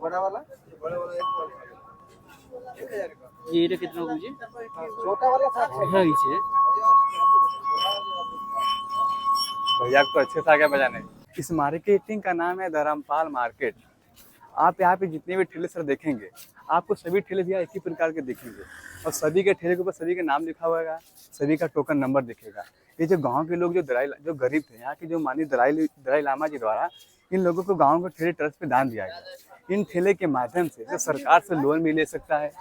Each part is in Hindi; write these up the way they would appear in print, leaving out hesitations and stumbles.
बड़ा वाला ये कितना मुझे छोटा वाला 60 हाँ नीचे भैया को अच्छे से आगे बजाने। इस मार्केटिंग का नाम है धर्मपाल मार्केट। आप यहाँ पे जितने भी ठेले सर देखेंगे, आपको सभी ठेले भैया एक ही प्रकार के दिखेंगे और सभी के ठेले के ऊपर सभी का नाम लिखा हुआ है, सभी का टोकन नंबर दिखेगा। ये जो गांव के लोग जो गरीब थे, यहाँ के जो माननीय दलाई लामा जी द्वारा इन लोगों को गाँव के ठेले ट्रस्ट पे दान दिया गया। इन ठेले के माध्यम से जो सरकार से लोन भी ले सकता है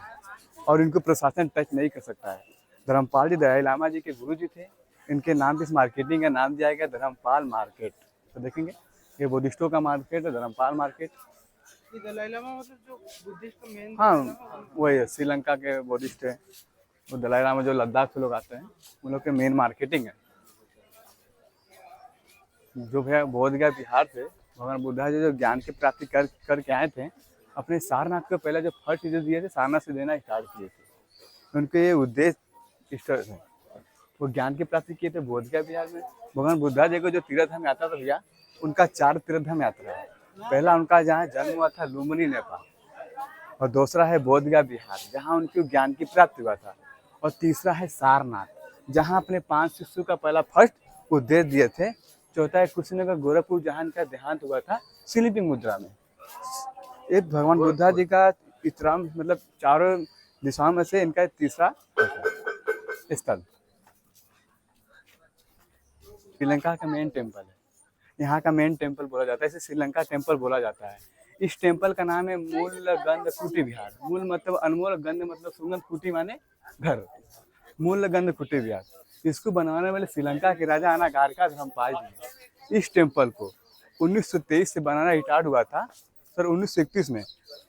और इनको प्रशासन टच नहीं कर सकता है। धर्मपाल जी दलाई लामा जी के गुरु जी थे, इनके नाम पे इस मार्केटिंग का नाम दिया गया धर्मपाल मार्केट। तो देखेंगे ये बुद्धिस्टों का मार्केट है, धर्मपाल मार्केट। दलाई लामा मतलब जो बुद्धिस्ट का मेन हाँ वही है, श्रीलंका के बुद्धिस्ट है वो दलाई लामा, जो लद्दाख से लोग आते हैं उन लोग के मेन मार्केटिंग है। जो भैया बोध गया बिहार से भगवान बुद्धा जी जो ज्ञान की प्राप्ति करके आए थे, अपने सारनाथ को पहले जो फर्स्ट चीजें दिए थे सारनाथ से देना स्टार्ट किए थे। उनके ये उद्देश्य इष्ट थे, वो ज्ञान की प्राप्ति किए थे बोध गया बिहार में। भगवान बुद्धा जी को जो तीर्थ धाम यात्रा था भैया, उनका 4 तीर्थ धाम यात्रा है। पहला उनका जहाँ जन्म हुआ था लुम्बिनी नेपाल, और दूसरा है बोध गया बिहार जहाँ उनकी ज्ञान की प्राप्ति हुआ था, और तीसरा है सारनाथ जहाँ अपने 5 शिष्यों का पहला फर्स्ट उद्देश्य दिए थे। चौथा है कुशीनगर का गोरखपुर जहाँ इनका देहांत हुआ था स्लीपिंग मुद्रा में। एक भगवान बुद्धा जी का इतना मतलब चारों दिशाओं में से इनका तीसरा स्थल। श्रीलंका का मेन टेम्पल है, यहाँ का मेन टेम्पल बोला जाता है, इसे श्रीलंका टेम्पल बोला जाता है। इस टेम्पल का नाम है मूल गंध कुटी विहार। मूल मतलब अनमोल, गंध मतलब सुगंध, कुटी माने घर। मूल गंध कुटी विहार इसको बनवाने वाले श्रीलंका के राजा अनागारिका धर्मपाल जी। इस टेम्पल को 1923 से बनाना स्टार्ट हुआ था। सर 1931 में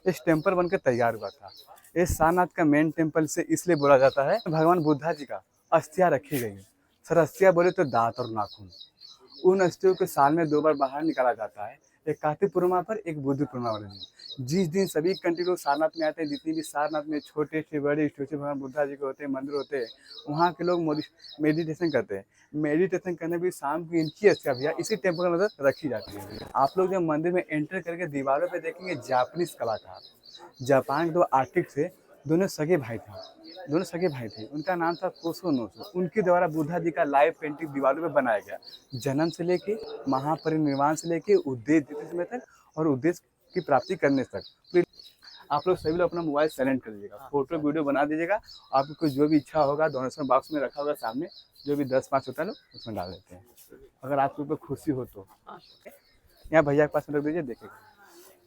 इस टेम्पल बनकर तैयार हुआ था। इस सारनाथ का मेन टेम्पल से इसलिए बोला जाता है भगवान बुद्धा जी का अस्थियाँ रखी गई है। सर अस्थियाँ बोले तो दांत और नाखून, उन अस्थियों को साल में 2 बार बाहर निकाला जाता है, एक कार्तिक पूर्णिमा पर, एक बुद्ध पूर्णिमा वाले दिन। जिस दिन सभी कंट्री लोग सारनाथ में आते हैं, जितनी भी सारनाथ में छोटे से बड़े स्टेचू भगवान बुद्धा जी के होते हैं, मंदिर होते हैं, वहाँ के लोग मेडिटेशन करते हैं। मेडिटेशन करने भी शाम की इनकी अस्थियाँ भैया इसी टेम्पल के अंदर रखी जाती है। आप लोग जब मंदिर में एंटर करके दीवारों पर देखेंगे जापानीज कलाकार, जापान के 2 आर्टिस्ट थे, दोनों सगे भाई थे। उनका नाम था कोसो नोसो। उनके द्वारा बुद्धा जी का लाइव पेंटिंग दीवारों पे बनाया गया, जन्म से लेके महापरिनिर्वाण से लेके उद्देश्य देते समय तक और उद्देश्य की प्राप्ति करने तक। तो आप लोग सभी लोग अपना मोबाइल साइलेंट कर लीजिएगा, फोटो वीडियो बना दीजिएगा। आपको जो भी इच्छा होगा डोनेशन बॉक्स में रखा होगा सामने, जो भी 10-5 होता है ना उसमें डाल देते हैं। अगर आपके ऊपर खुशी हो तो यहाँ भैया के पास में रख दीजिए, देखेगा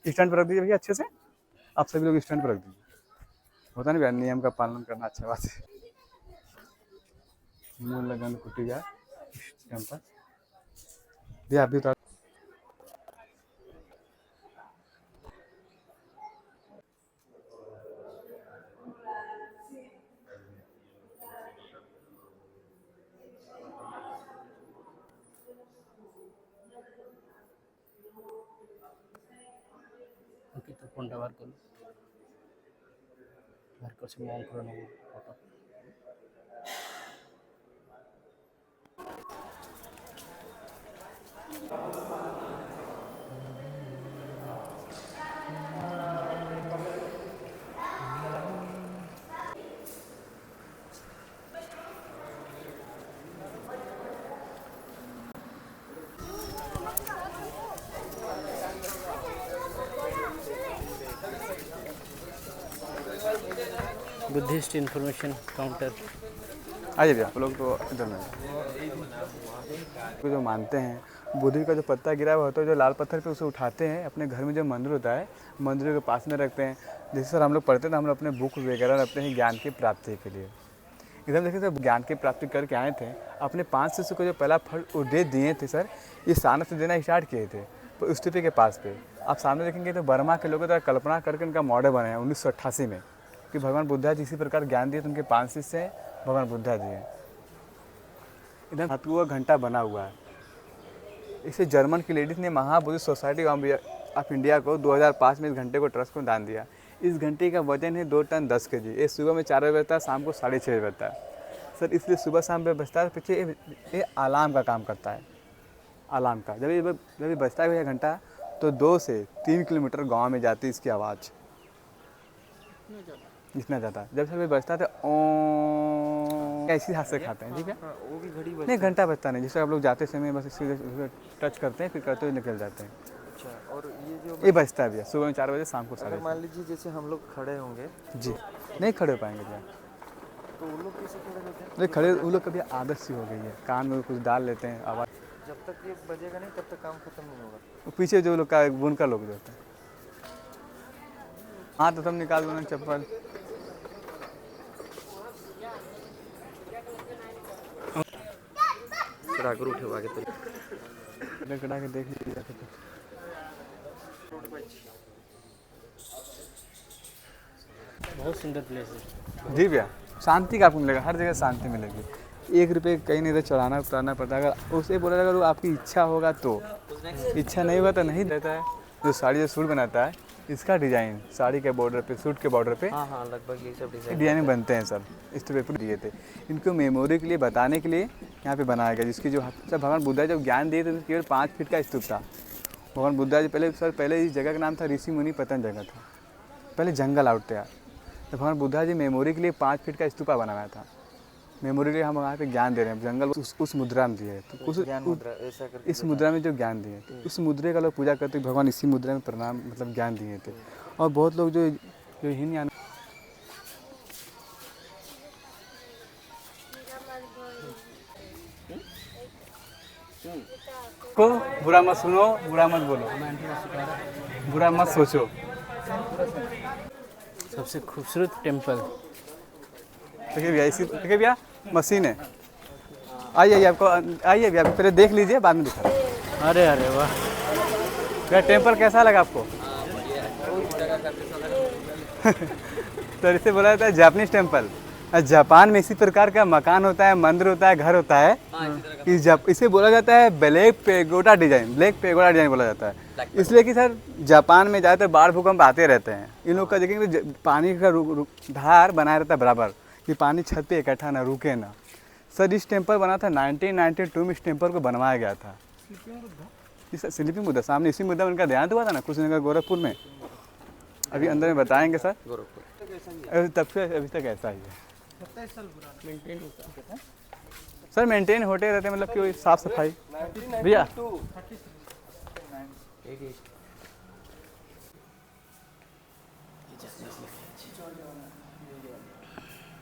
स्टैंड पर रख दीजिए भैया अच्छे से। आप सभी लोग स्टैंड पर रख दीजिए, होता नहीं भैया, नियम का पालन करना अच्छा बात है। मूल लगन कुटिया टेम्पल भैया अभी तो ओके तो फोनটা বার করুন বার করছি মন করে নেব ফটো बुद्धिस्ट इंफॉर्मेशन काउंटर। आइए भैया आप लोग तो इधर में जो मानते हैं बुद्धि का जो पत्ता गिरा हुआ होता है, जो लाल पत्थर पे उसे उठाते हैं, अपने घर में जो मंदिर होता है मंदिर के पास में रखते हैं। जैसे सर हम लोग पढ़ते थे, हम लोग अपने बुक वगैरह रखते हैं ज्ञान की प्राप्ति के लिए। इधर देखिए सर ज्ञान की प्राप्ति करके आए थे, अपने 5 शिष्य को जो पहला फल उद्देश्य दिए थे सर, ये सारनाथ से देना स्टार्ट किए थे तो स्थिति के पास पे। आप सामने देखेंगे तो बर्मा के लोगों द्वारा कल्पना करके उनका मॉडल बना है 1988 में कि भगवान बुद्धा जी इसी प्रकार ज्ञान दिए तो उनके 5 शिष्य हैं भगवान बुद्धा जी हैं। इधर धातु का घंटा बना हुआ है, इसे जर्मन की लेडीज़ ने महाबुद्धिस्ट सोसाइटी ऑफ इंडिया को 2005 में इस घंटे को ट्रस्ट को दान दिया। इस घंटे का वजन है 2 टन 10 kg। ये सुबह में 4 बजे बजता है, शाम को 6:30 बजता है सर। इसलिए सुबह शाम पे बजता है, पीछे ये अलार्म का काम करता है। अलार्म का जब ये बजता है भैया घंटा, तो 2 से 3 किलोमीटर गांव में जाती इसकी आवाज़, इतना ज़्यादा। जब सर बजता है तो ओ ऐसी हाथ से खाते हैं, ठीक है। वो भी घड़ी नहीं घंटा बजता नहीं, जैसे आप लोग जाते समय बस इससे टच करते हैं, फिर करते हुए निकल जाते हैं। अच्छा। और ये जो ये बजता है भैया सुबह में 4 बजे, शाम को 4:30। मान लीजिए जैसे हम लोग खड़े होंगे जी नहीं खड़े हो पाएंगे भैया, तो वो लोग कैसे खड़े होते हैं? नहीं खड़े वो लोग कभी आदत सी हो गई है, कान में कुछ डाल लेते हैं आवाज़। जब तक ये बजेगा नहीं तब तक काम खत्म नहीं होगा। वो पीछे जो लोग का बुनकर लोग जो होते हैं, हाँ तो सब निकाल दो ना चप्पल। आगे उठे आगे तो कड़ा के देख लीजिए जाके तो। बहुत सुंदर प्लेस है। जी भैया शांति का आपको मिलेगा, हर जगह शांति मिलेगी। 1 रुपये कहीं नहीं तो चढ़ाना उतारना पड़ता है। अगर उसे बोला अगर आपकी इच्छा होगा तो, इच्छा नहीं होगा तो नहीं देता है। जो साड़ी जो सूट बनाता है, इसका डिज़ाइन साड़ी के बॉर्डर पे, सूट के बॉर्डर पे हाँ लगभग ये सब डिजाइन डिजाइन बनते हैं सर। इस पेपर दिए थे इनको मेमोरी के लिए, बताने के लिए यहाँ पे बनाया गया। जिसकी जो सर भगवान बुद्धा जब ज्ञान दिए थे केवल 5 फीट का स्तूप था। भगवान बुद्धा जी पहले इस जगह का नाम था ऋषि मुनि पतन जगह था, पहले जंगल आउट था। तो भगवान बुद्धा जी मेमोरी के लिए 5 फीट का स्तूपा बनाया था। मेमोरी के लिए हम वहाँ पे ज्ञान दे रहे हैं। जंगल उस मुद्रा में दिए, तो उस ऐसा करके इस मुद्रा में जो ज्ञान दिए, तो उस मुद्रे का लोग पूजा करते भगवान इसी मुद्रा में प्रणाम मतलब ज्ञान दिए थे। और बहुत लोग जो हीन को बुरा मत सुनो, बुरा मत बोलो, बुरा मत सोचो। सबसे खूबसूरत टेम्पल। देखिए भैया इसी देखिए भैया मशीन है। आइए आपको आइए भैया पहले देख लीजिए, बाद में दिखा। अरे अरे वाह, भैया टेम्पल कैसा लगा आपको? तो इसे बोला जाता है जापानीज टेम्पल। जापान में इसी प्रकार का मकान होता है, मंदिर होता है, घर होता है। इसे बोला जाता है black pagoda design, black pagoda design बोला जाता है। इसलिए कि सर जापान में ज़्यादातर बाढ़ भूकंप आते रहते हैं। इन लोग का देखेंगे पानी का धार बनाया रहता है बराबर, कि पानी छत पे इकट्ठा ना रुके ना। सर इस टेम्पल बना था 1992 में, इस टेम्पल को बनवाया गया था। इस स्लीपिंग बुद्धा सामने इसी मुद्दा में उनका ध्यान हुआ था ना कुशीनगर गोरखपुर में। अभी अंदर में बताएंगे सर। तब से अभी तक ऐसा ही है सर, मेंटेन होते रहते मतलब कि साफ सफाई। भैया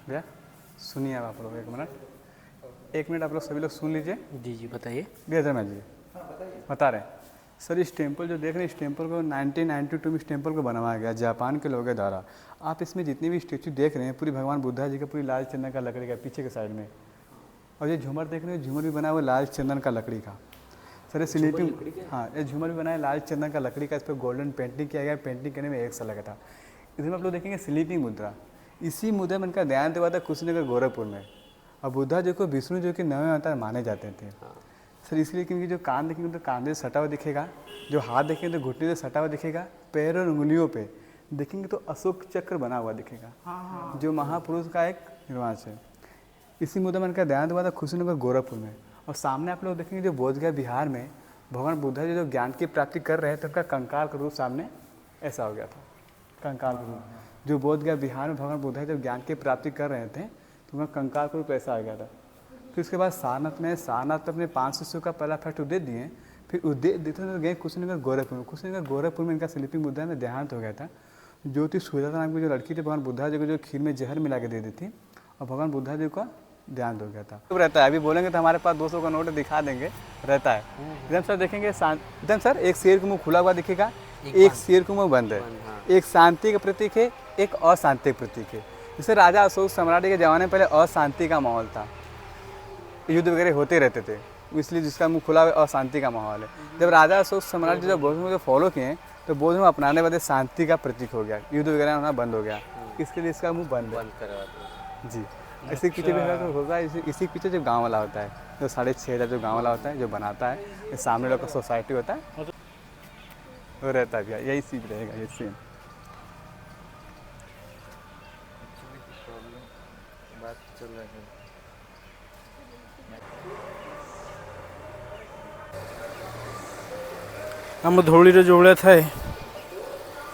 भैया सुनिए आप लोग 1 मिनट आप लोग सभी लोग सुन लीजिए। जी जी बताइए। भैया धर्मा जी बता रहे हैं सर, इस टेम्पल जो देख रहे हैं, इस टेम्पल को 1992 में इस टेम्पल को बनवाया गया जापान के लोगों के द्वारा। आप इसमें जितनी भी स्टेचू देख रहे हैं पूरी भगवान बुद्धा जी का, पूरी लाल चंदन का लकड़ी का पीछे के साइड में। और ये झूमर देख रहे हैं, झूमर भी बना हुआ लाल चंदन का लकड़ी का। सर ये स्लीपिंग, हाँ ये झूमर भी बना है लाल चंदन का लकड़ी का। इस पर गोल्डन पेंटिंग किया गया, पेंटिंग करने में 1 साल लगा था। इसमें आप लोग देखेंगे स्लीपिंग मुद्रा, इसी मुद्रा में इनका ध्यान हुआ था कुशीनगर गोरखपुर में। और बुद्धा जी को विष्णु जो कि 9वें अवतार माने जाते थे सर। इसलिए क्योंकि जो कान देखेंगे तो कांधे से सटा हुआ दिखेगा, जो हाथ देखेंगे तो घुटने से सटा हुआ दिखेगा, पैर और उंगलियों पे देखेंगे तो अशोक चक्र बना हुआ दिखेगा, जो महापुरुष का एक निवास है। इसी मुद्दा में इनका ध्यान हुआ था कुशीनगर गोरखपुर में। और सामने आप लोग देखेंगे जो बोधगया बिहार में भगवान बुद्धा जी जो ज्ञान की प्राप्ति कर रहे थे, उनका कंकाल का रूप सामने ऐसा हो गया था। कंकाल का रूप जो बोधगया बिहार में भगवान बुद्धा जी जब ज्ञान की प्राप्ति कर रहे थे, तो उनका कंकाल का रूप ऐसा आ गया था। फिर उसके बाद सारनाथ में अपने 5 शिष्यों का पहला फर्स्ट उद्देश्य दिए। फिर उद्देश्य देते तो गए कुशीनगर गोरखपुर में। कुशीनगर गोरखपुर में इनका स्लीपिंग बुद्धा में देहांत हो गया था। ज्योति सुजाता नाम की जो लड़की थी, भगवान बुद्धा जी को जो खीर में जहर मिला के दे दी थी, और भगवान बुद्धा जी का देहांत हो गया था। तो रहता है, अभी बोलेंगे तो हमारे पास 200 का नोट दिखा देंगे, रहता है एकदम सर। देखेंगे एकदम सर, एक शेर का मुँह खुला हुआ दिखेगा, एक शेर का मुँह बंद है। एक शांति का प्रतीक है, एक अशांति का प्रतीक है। जैसे राजा अशोक सम्राट के ज़माने में पहले अशांति का माहौल था, युद्ध वगैरह होते रहते थे, इसलिए जिसका मुंह खुला हुआ अशांति का माहौल है। जब राजा अशोक सम्राट जी जब बौद्ध को फॉलो किए, तो बौद्ध में अपनाने वाले शांति का प्रतीक हो गया, युद्ध वगैरह होना बंद हो गया। इसके लिए इसका मुंह बंद करवा जी। इसी पीछे भी होगा, इसी पीछे जो गाँव वाला होता है, जो 6,500 जो गाँव वाला होता है, जो बनाता है, सामने लोग का सोसाइटी होता है, वो रहता है भैया, यही चीज रहेगा ये सेम। बात चल रहा है। आम धौली जो भाया थाए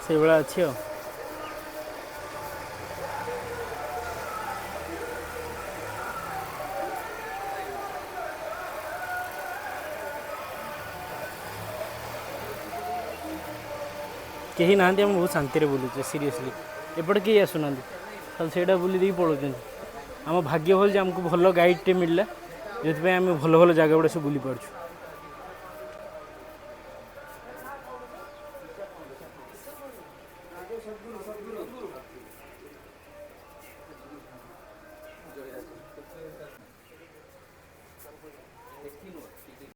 से भाया अच्छी आ कहीं ना बहुत शांति बुलूचे सीरीयसली एपटे कहीं आसुना खाली से बुली दी पड़ों आम भाग्य भल आमको भल गाइडटे मिलला जो आम भल भल जगह गुड़ा सब बुली पार्छु।